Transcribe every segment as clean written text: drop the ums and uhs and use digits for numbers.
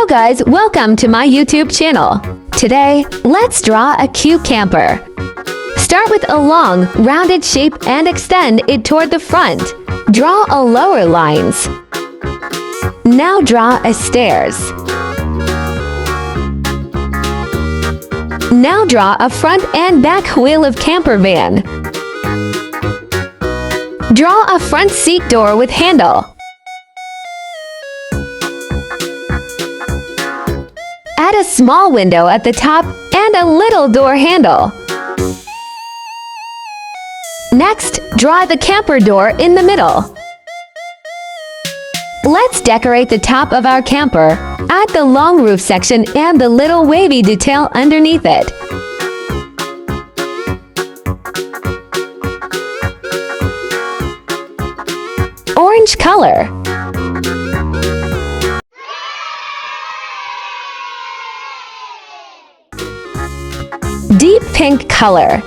Hello guys, welcome to my YouTube channel. Today, let's draw a cute camper. Start with a long, rounded shape and extend it toward the front. Draw a lower lines. Now draw a stairs. Now draw a front and back wheel of camper van. Draw a front seat door with handle. Add a small window at the top and a little door handle. Next, draw the camper door in the middle. Let's decorate the top of our camper. Add the long roof section and the little wavy detail underneath it. Orange color. Deep pink color.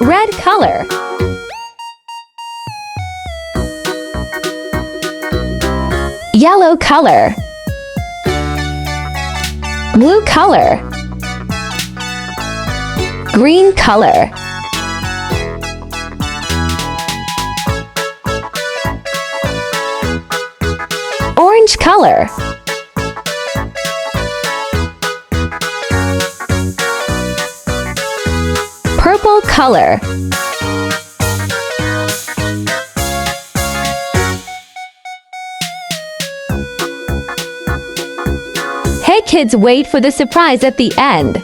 Red color. Yellow color. Blue color. Green color. Orange color. Purple color. Hey kids, wait for the surprise at the end.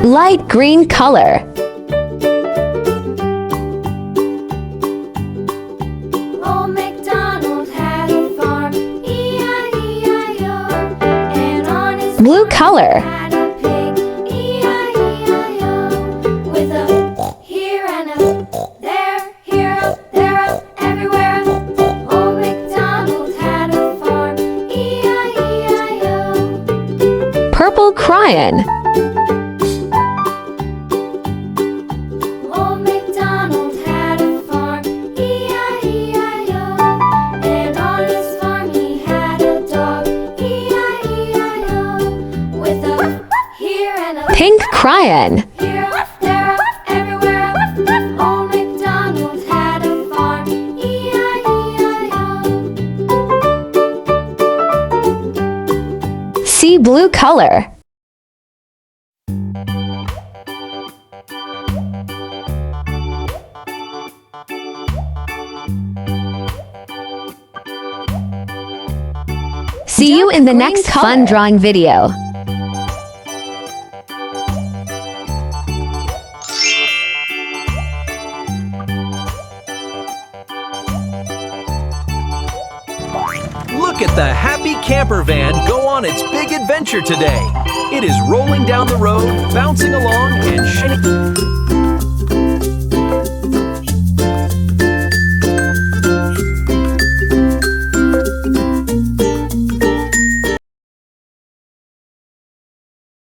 Light green color. Old MacDonald had a farm, E-I-E-I-O, and on his Blue farm color. had a pig, E-I-E-I-O, with a here and a there, here up, there up, everywhere up. Old MacDonald had a farm, E-I-E-I-O. Purple crayon. Old MacDonald had a farm, E-I-E-I-O, and on his farm he had a dog, E-I-E-I-O, with a here and a Pink crayon. here up, there up, everywhere up. Old MacDonald had a farm, E-I-E-I-O. Sea blue color. See you in the next fun drawing video. Look at the happy camper van go on its big adventure today. It is rolling down the road, bouncing along and shaking.